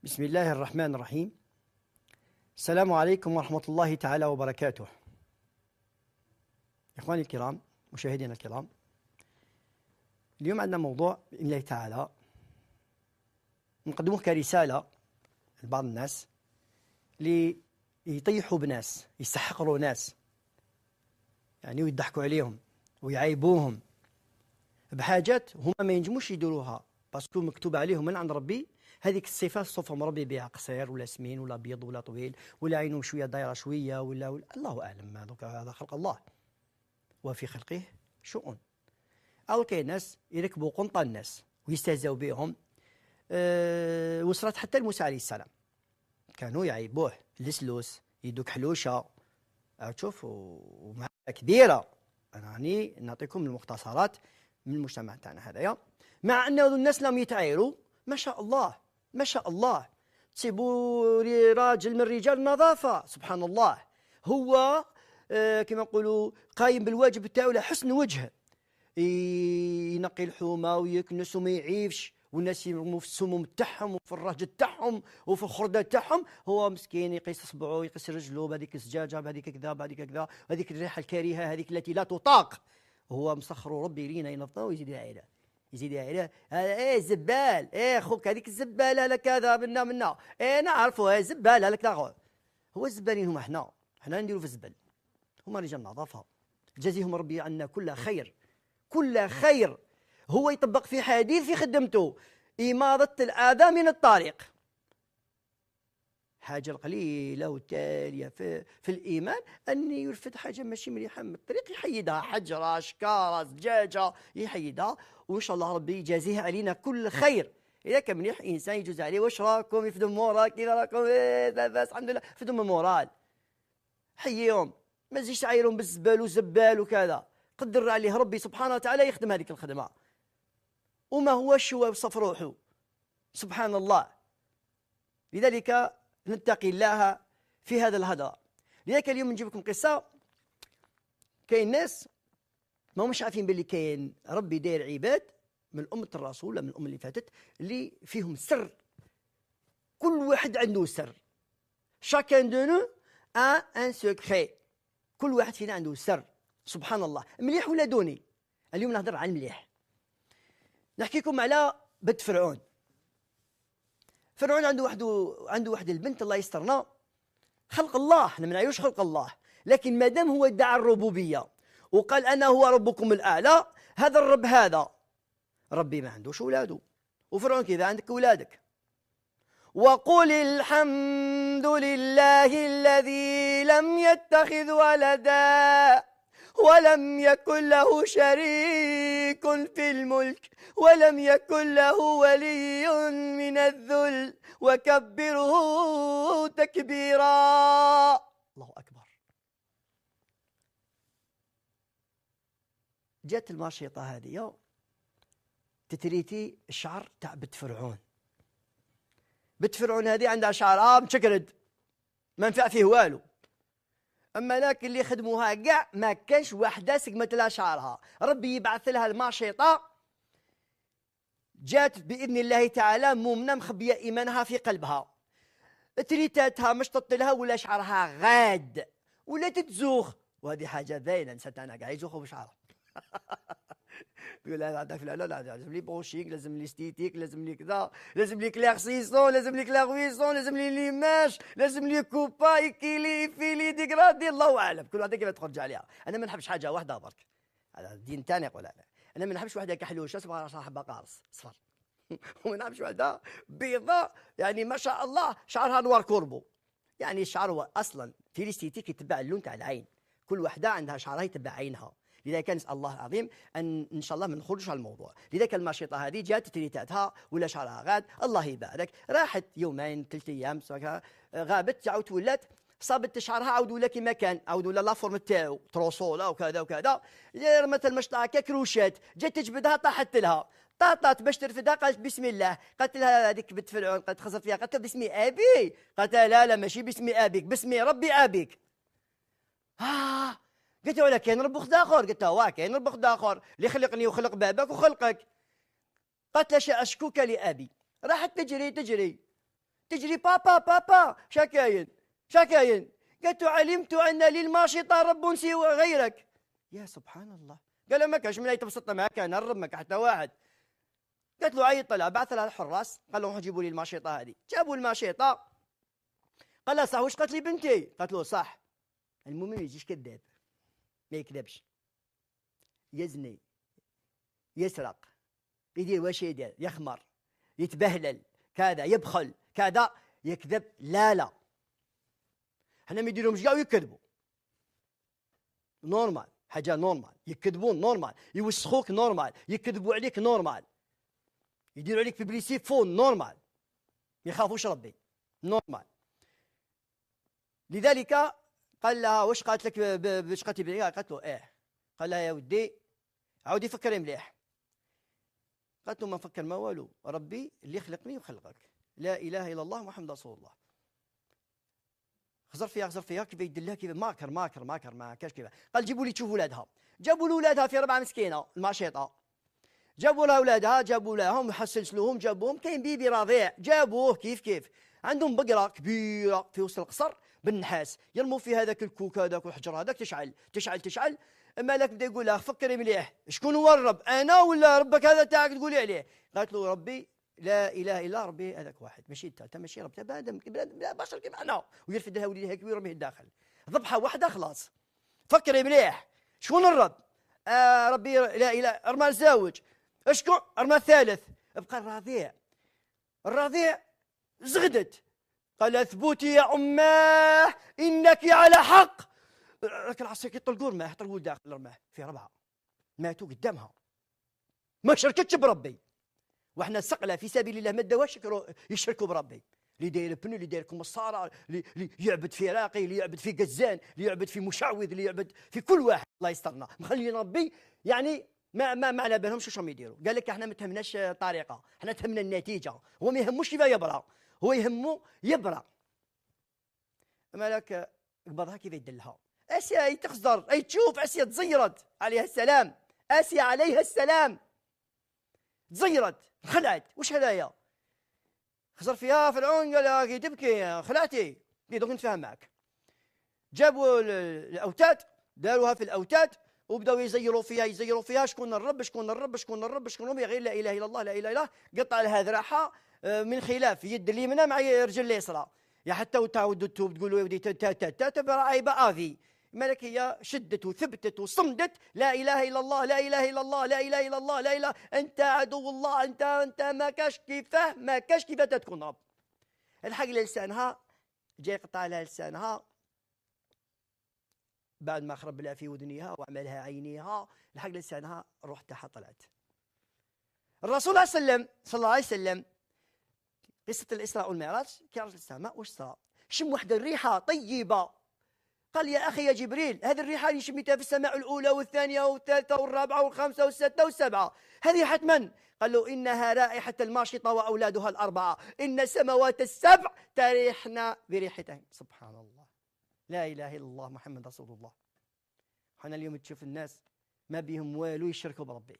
بسم الله الرحمن الرحيم. السلام عليكم ورحمة الله تعالى وبركاته. إخواني الكرام، مشاهدينا الكرام، اليوم عندنا موضوع بإذن الله تعالى نقدمه كرسالة لبعض الناس اللي يطيحوا بناس، يستحقروا ناس، يعني ويضحكوا عليهم ويعيبوهم بحاجات هما ما ينجموش يديروها باسكو مكتوب عليهم من عند ربي. هذيك الصفات صفهم ربي بها قصير ولا سمين ولا ابيض ولا طويل ولا عينه شويه دايره شويه ولا الله اعلم. هذا خلق الله وفي خلقه شؤون. او كاين ناس يركبوا قنطه الناس ويستهزئوا بهم. وصلت حتى لموسى عليه السلام كانوا يعيبوه لسلوس يدوك حلوشه. تشوف ومع كبيره. انا راني نعطيكم المختصرات من المجتمع تاعنا هذايا، مع انه الناس لم يتعايروا ما شاء الله ما شاء الله. تسيبوا راجل من رجال النظافه سبحان الله، هو كما نقولوا قايم بالواجب تاعو على حسن وجه، ينقي الحومه ويكنس وما يعيفش، والناس يرموا في السموم تاعهم وفي الرهج تاعهم وفي الخرده تاعهم، هو مسكين يقيس اصبعه يقيس رجله بهذيك الزجاجه بهذيك كذا بهذيك كذا هذيك الريحه الكريهه هذيك التي لا تطاق. هو مسخر ربي لينا ينظفه ويزيد عليه يزيد عليه. ايه زبال، ايه خوك هذيك الزباله لك كذا منا ايه نعرفوا زباله لك. هو الزبالين هم احنا نديروا في الزبل، هم رجال نظافه. جزيهم ربي عنا كل خير كل خير. هو يطبق في حديث في خدمته إماضة الأذى من الطريق. حاجة القليلة والتالية في الإيمان أن يرفد حاجة ماشي مليحة من الطريق يحيدها، حجرة شكارة زجاجة يحيدها، وإن شاء الله ربي يجازيها علينا كل خير. إذا كان مليح إنسان يجوز عليه واش راكم يفدم مورال كذا راكم بس الحمد لله فدم المورال حييهم، ما تجيش تعايرهم بالزبال وزبال وكذا. قدر عليه ربي سبحانه وتعالى يخدم هذيك الخدمة وما هوش هو بصف روحه سبحان الله. لذلك نتقي الله في هذا الهدر. لذلك اليوم نجيب لكم قصة. كاين ناس ما همش عارفين باللي كاين ربي داير عباد من أمة الرسول ولا من الأمة اللي فاتت اللي فيهم سر. كل واحد عنده سر. chacun de nous a un secret. كل واحد فينا عنده سر سبحان الله. مليح ولا دوني؟ اليوم نهضر عن المليح. نحكيكم على بنت فرعون. فرعون عنده واحد البنت الله يسترنا، خلق الله، احنا ما نعيوش خلق الله، لكن ما دام هو ادعى الربوبيه وقال انا هو ربكم الاعلى، هذا الرب هذا ربي ما عندوش اولاده. وفرعون كذا عندك اولادك. وقل الحمد لله الذي لم يتخذ ولدا ولم يكن له شريك في الملك ولم يكن له ولي من الذل وكبره تكبيرا. الله أكبر. جات الماشيطة هذه تتريتي الشعر تاع بنت فرعون. بنت فرعون هذه عندها شعر مشكرد ما نفع فيه والو، اما لكن اللي خدموها كاع ما كانش واحده سقمت لها شعرها. ربي يبعث لها الماشطه جات باذن الله تعالى مؤمنه مخبيه ايمانها في قلبها، تريتاتها مشطط لها ولا شعرها غاد ولا تتزوخ، وهذه حاجه باينه. نسيت انا كاع يزوخوا بشعرها. يقول لا في لا لازم لي بونشيك، لازم لي ستيتيك، لازم لي كذا، لازم لي كليرسيسون، لازم لي كلاغويسون، لازم لي ليماش، لازم لي كوبا كيلي فيلي ديغرادي. الله اعلم كل واحده كيف تخرج عليها. انا ما نحبش حاجه واحده برك، هذا الدين تاني يقول انا ما نحبش واحده كحلوشه صبغه راسها حبه قارص صفر. وما نحبش واحده بيضاء يعني ما شاء الله شعرها نوار كوربو. يعني الشعر هو اصلا في الاستيتيك يتبع اللون تاع العين، كل واحده عندها شعرها يتبع عينها. لذلك نسال الله العظيم ان شاء الله ما نخرجش على الموضوع. لذلك الماشطه هذه جات تريتاتها ولا شعرها غاد الله يبارك، راحت يومين 3 ايام غابت، تعاود ولات صابت شعرها عاود ولا كما كان، عاود ولا لا فورم تاعو تروسولا وكذا وكذا. رمت المشطه هكا كروشات، جات تجبدها طاحت لها، طاطات باش ترفدها قالت بسم الله. قالت لها هذيك بنت فرعون قالت خسرت فيها، قالت باسم ابي، قالت لا ماشي باسم ابيك، باسم ربي ابيك. قلت له كاين رب خد اخر، قلت له كاين رب خد اخر اللي خلقني وخلق بابك وخلقك. قالت له اشكوك لابي. راحت تجري تجري بابا بابا شكاين شكاين. قالت له علمت أن للماشطة رب سوى غيرك. يا سبحان الله. قال ما كانش من أي تبسطنا ما كان الرب ما كان حتى واحد. قالت له عيط لها، بعث لها الحراس قال لهم جيبوا لي الماشطة هذه. جابوا الماشطة. قال لها صح واش قالت لي بنتي؟ قالت له صح. المهم ما يجيش كذاب، ما يكذبش، يزني، يسرق، يدير واش يدير، يخمر، يتبهلل، كذا، يبخل، كذا، يكذب. لا لا، حنا ما يديرهمش كاع ويكذبوا. نورمال، حاجه نورمال، يكذبون نورمال، يوسخوك نورمال، يكذبوا عليك نورمال، يديروا عليك بيبليسي فون نورمال، ما يخافوش ربي نورمال. لذلك قال لها واش قالت لك باش قالت لي؟ قالت له ايه. قال لها يا ودي عاودي فكري مليح. قالت له ما نفكر ما والو، ربي اللي خلقني وخلقك، لا اله الا الله محمد رسول الله. خزر فيها كيف يدير لها كيف ماكر ما كاش كيف. قال جيبوا لي تشوفوا ولادها. جابوا له ولادها في 4 مسكينه الماشيطه، جابوا لها ولادها، جابوا لهم حسلسلوهم، جابوهم كاين بيبي رضيع، جابوه كيف عندهم بقره كبيره في وسط القصر بالنحاس، يرموا في هذاك الكوك هذاك والحجر هذاك، تشعل. مالك بدا يقول لها فكري مليح، شكون هو الرب؟ انا ولا ربك هذا تاعك تقولي عليه؟ قالت له ربي لا اله الا ربي هذاك واحد، ماشي انت ماشي رب، بنادم بشر كيما انا، ويرفد لها وليدها كبير ويرميه الداخل. ذبحه واحده خلاص. فكري مليح، شكون الرب؟ ربي لا اله. ارمى الزوج، اشكون؟ ارمى الثالث. بقى الرضيع زغدت. قال اثبتي يا اماه انك على حق. لكن العصا يطلقوا رماه، طلقوا داخل رماه في 4 ماتوا قدامها، ما شركتش بربي. واحنا سقله في سبيل الله ما داوش يشركوا بربي. اللي داير بنو، اللي داير كمصاره، اللي يعبد في راقي، اللي يعبد في قزان، اللي يعبد في مشعوذ، اللي يعبد في كل واحد. الله يسترنا، مخلين ربي يعني ما على بالهمش واش راهم يديروا. قال لك احنا ما تهمناش الطريقه، احنا تهمنا النتيجه. هو ما يهموش كيف يبرا، هو يهمه يبرا. مالك قبضها كيف يدلها. اسيا اي تخزر، اي تشوف اسيا تزيرت عليها السلام، اسيا عليها السلام تزيرت، خلعت. وش هذايا؟ خسر فيها فرعون قال لها كي تبكي خلعتي، دوك نتفاهم معك. جابوا الاوتاد، داروها في الاوتاد وبداوا يزيروا فيها. شكون الرب شكون غير لا اله الا الله لا اله الا الله. قطع لها ذراعها من خلاف يد اليمنى مع رجل اليسرى. يا حتى تعودوا تقولوا يا ودي تا عيبه افي. مالك هي شدت وثبتت وصمدت لا اله الا الله لا اله الا الله لا اله الا الله لا اله. انت عدو الله، انت ما كاش كيفاه تكون رب. الحق لسانها، جاي يقطع لها لسانها بعد ما خرب لها في ودنيها وعملها عينيها. الحق لسانها الروح تاعها طلعت. الرسول صلى الله عليه وسلم قصة الإسراء والمعراج كي رجل السماء واش صرا؟ شم واحدة الريحة طيبة. قال يا أخي يا جبريل، هذه الريحة اللي شميتها في السماء الأولى والثانية والثالثة والرابعة والخامسة والسادسة والسابعة، هذه ريحة من؟ قال له إنها رائحة الماشطة وأولادها ال4، إن السماوات ال7 تريحن بريحتين. سبحان الله، لا إله إلا الله محمد رسول الله. حنا اليوم تشوف الناس ما بيهم والو يشركوا بربي،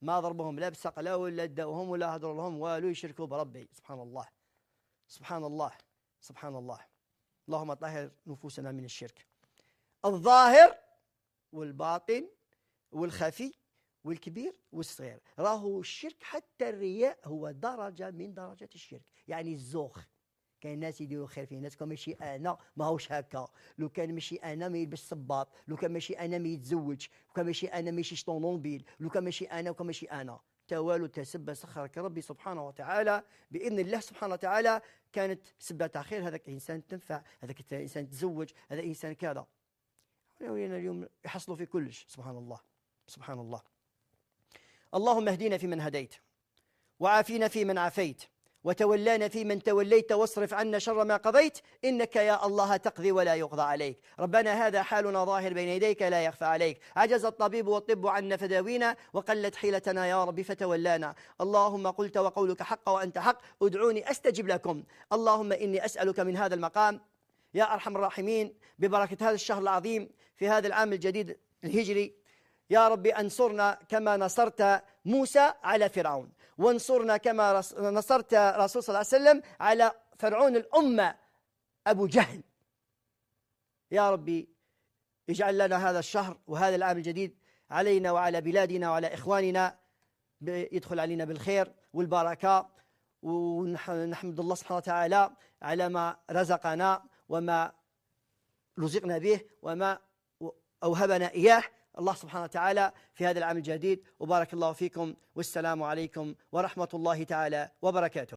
ما ضربهم لا بسقلا ولا داوهم ولا هضروا لهم والو يشركوا بربي. سبحان الله سبحان الله سبحان الله. اللهم طهر نفوسنا من الشرك الظاهر والباطن والخفي والكبير والصغير. راهو الشرك حتى الرياء هو درجة من درجات الشرك، يعني الزوخ. كاين ناس يديروا خير في ناس، كان ماشي انا ماهوش هكا، لو كان ماشي انا ما يلبس صباط، لو كان ماشي انا ما يتزوج، لو كان ماشي انا ما يشيش طوموبيل، لو كان ماشي انا وكان ماشي انا. توالو تسب سخرك ربي سبحانه وتعالى باذن الله سبحانه وتعالى. كانت سبه تاع خير، هذاك انسان تنفع، هذاك انسان تزوج، هذا انسان كذا. اليوم يحصلوا في كلش. سبحان الله سبحان الله. اللهم اهدينا فيمن هديت، وعافينا فيمن عافيت، وتولانا فيمن توليت، واصرف عنا شر ما قضيت، إنك يا الله تقضي ولا يقضى عليك. ربنا هذا حالنا ظاهر بين يديك لا يخفى عليك، عجز الطبيب والطب عنا فداوينا، وقلت حيلتنا يا رب فتولانا. اللهم قلت وقولك حق وأنت حق، ادعوني أستجب لكم. اللهم إني أسألك من هذا المقام يا أرحم الراحمين ببركة هذا الشهر العظيم في هذا العام الجديد الهجري، يا رب أنصرنا كما نصرت موسى على فرعون، وانصرنا كما نصرت رسول صلى الله عليه وسلم على فرعون الأمة أبو جهل. يا ربي اجعل لنا هذا الشهر وهذا العام الجديد علينا وعلى بلادنا وعلى إخواننا يدخل علينا بالخير والبركة، ونحمد الله سبحانه وتعالى على ما رزقنا وما رزقنا به وما أوهبنا إياه الله سبحانه وتعالى في هذا العام الجديد. وبارك الله فيكم، والسلام عليكم ورحمة الله تعالى وبركاته.